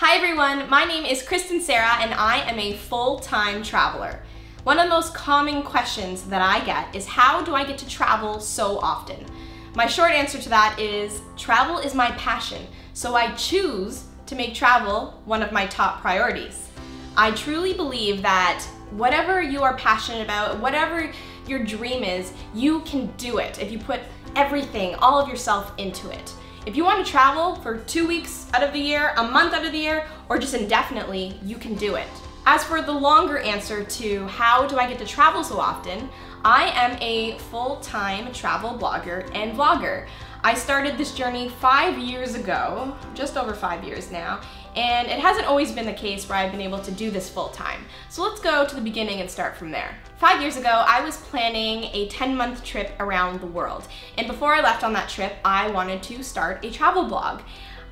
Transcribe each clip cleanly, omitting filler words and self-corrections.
Hi everyone, my name is Sarah and I am a full-time traveler. One of the most common questions that I get is how do I get to travel so often? My short answer to that is travel is my passion, so I choose to make travel one of my top priorities. I truly believe that whatever you are passionate about, whatever your dream is, you can do it if you put everything, all of yourself into it. If you want to travel for 2 weeks out of the year, a month out of the year, or just indefinitely, you can do it. As for the longer answer to how do I get to travel so often, I am a full-time travel blogger and vlogger. I started this journey 5 years ago, just over 5 years now, and it hasn't always been the case where I've been able to do this full-time. So let's go to the beginning and start from there. 5 years ago, I was planning a 10-month trip around the world. And before I left on that trip, I wanted to start a travel blog.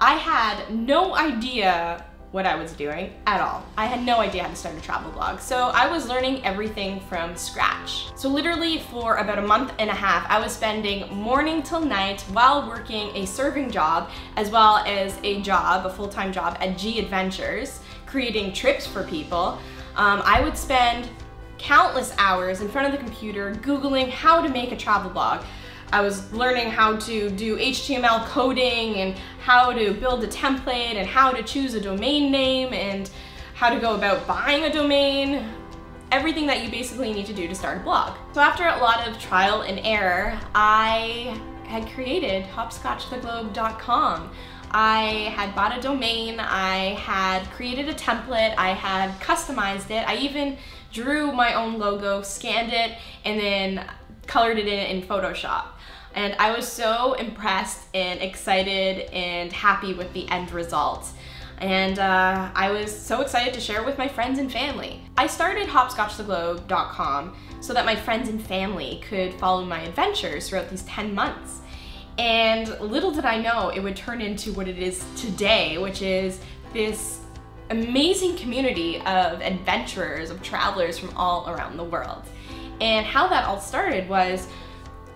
I had no idea what I was doing at all. I had no idea how to start a travel blog. So I was learning everything from scratch. So literally for about a month and a half, I was spending morning till night while working a serving job, as well as a full-time job at G Adventures, creating trips for people. I would spend countless hours in front of the computer Googling how to make a travel blog. I was learning how to do HTML coding and how to build a template and how to choose a domain name and how to go about buying a domain. Everything that you basically need to do to start a blog. So after a lot of trial and error, I had created hopscotchtheglobe.com. I had bought a domain, I had created a template, I had customized it, I even drew my own logo, scanned it, and then colored it in Photoshop. And I was so impressed and excited and happy with the end result. And I was so excited to share it with my friends and family. I started hopscotchtheglobe.com so that my friends and family could follow my adventures throughout these 10 months. And little did I know it would turn into what it is today, which is this amazing community of adventurers, of travelers from all around the world. And how that all started was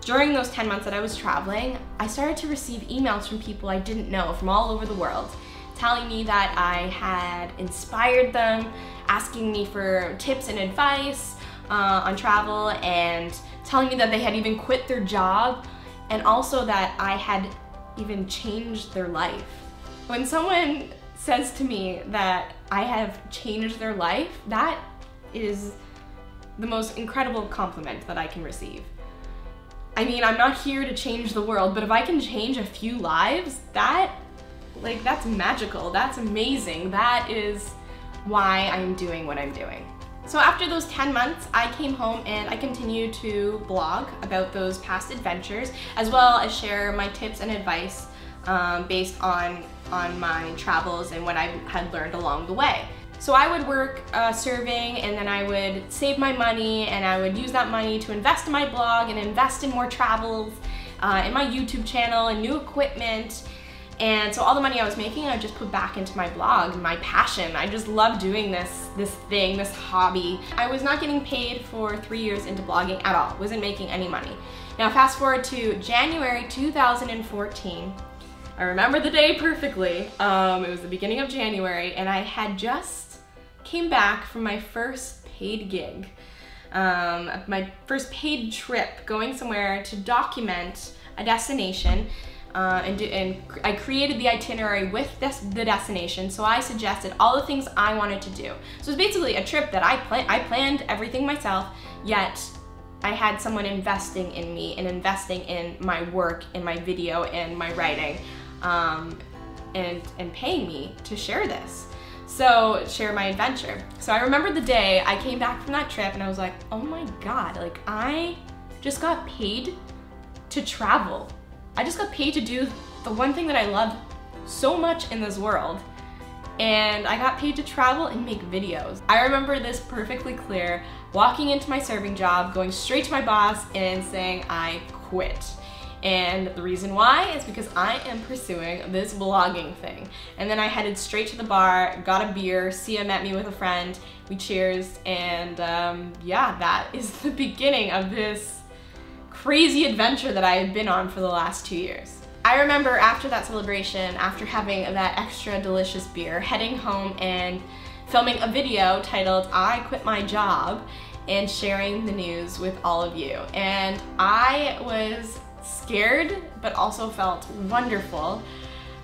during those 10 months that I was traveling, I started to receive emails from people I didn't know from all over the world, telling me that I had inspired them, asking me for tips and advice on travel, and telling me that they had even quit their job, and also that I had even changed their life. When someone says to me that I have changed their life, that is the most incredible compliment that I can receive. I mean, I'm not here to change the world, but if I can change a few lives, that's magical, that's amazing. That is why I'm doing what I'm doing. So after those 10 months, I came home and I continued to blog about those past adventures, as well as share my tips and advice based on my travels and what I had learned along the way. So I would work serving, and then I would save my money, and I would use that money to invest in my blog and invest in more travels, in my YouTube channel and new equipment. And so all the money I was making, I just put back into my blog, my passion. I just love doing this hobby. I was not getting paid for 3 years into blogging at all. Wasn't making any money. Now fast forward to January 2014. I remember the day perfectly. It was the beginning of January, and I had just came back from my first paid gig, my first paid trip, going somewhere to document a destination, and I created the itinerary with the destination, so I suggested all the things I wanted to do. So it was basically a trip that I planned everything myself, yet I had someone investing in me and investing in my work, in my video, and my writing, and paying me to share this. So share my adventure. So I remember the day I came back from that trip and I was like, oh my God, like I just got paid to travel. I just got paid to do the one thing that I love so much in this world. And I got paid to travel and make videos. I remember this perfectly clear, walking into my serving job, going straight to my boss and saying I quit. And the reason why is because I am pursuing this vlogging thing. And then I headed straight to the bar, got a beer, Sia met me with a friend, we cheers, and yeah, that is the beginning of this crazy adventure that I had been on for the last 2 years. I remember after that celebration, after having that extra delicious beer, heading home and filming a video titled "I Quit My Job" and sharing the news with all of you. And I was scared, but also felt wonderful.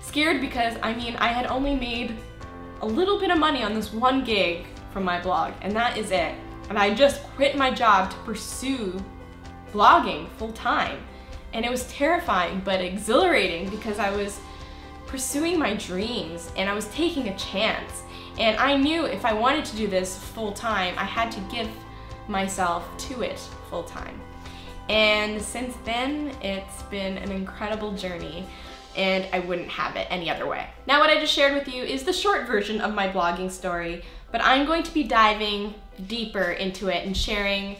Scared because, I mean, I had only made a little bit of money on this one gig from my blog, and that is it. And I just quit my job to pursue blogging full time. And it was terrifying, but exhilarating because I was pursuing my dreams and I was taking a chance. And I knew if I wanted to do this full time, I had to give myself to it full time. And since then, it's been an incredible journey, and I wouldn't have it any other way. Now, what I just shared with you is the short version of my blogging story, but I'm going to be diving deeper into it and sharing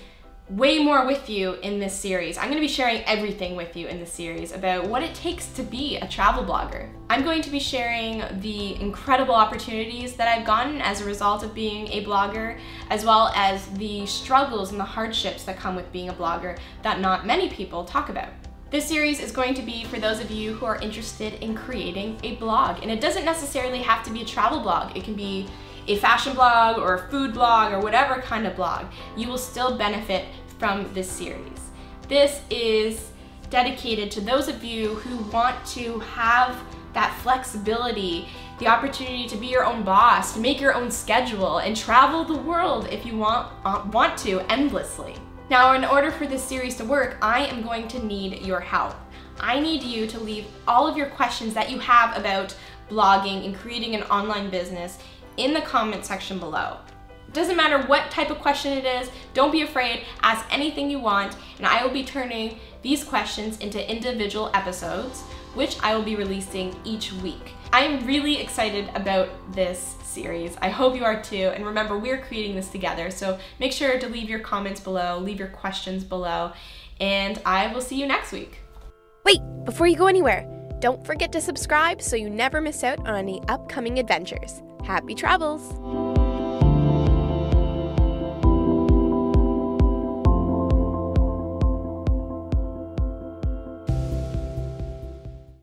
way more with you in this series. I'm going to be sharing everything with you in this series about what it takes to be a travel blogger. I'm going to be sharing the incredible opportunities that I've gotten as a result of being a blogger, as well as the struggles and the hardships that come with being a blogger that not many people talk about. This series is going to be for those of you who are interested in creating a blog, and it doesn't necessarily have to be a travel blog. It can be a fashion blog or a food blog or whatever kind of blog. You will still benefit from this series. This is dedicated to those of you who want to have that flexibility, the opportunity to be your own boss, to make your own schedule, and travel the world if you want to endlessly. Now, in order for this series to work, I am going to need your help. I need you to leave all of your questions that you have about blogging and creating an online business in the comment section below. It doesn't matter what type of question it is, don't be afraid, ask anything you want, and I will be turning these questions into individual episodes, which I will be releasing each week. I am really excited about this series. I hope you are too, and remember, we're creating this together, so make sure to leave your comments below, leave your questions below, and I will see you next week. Wait, before you go anywhere, don't forget to subscribe so you never miss out on any upcoming adventures. Happy travels!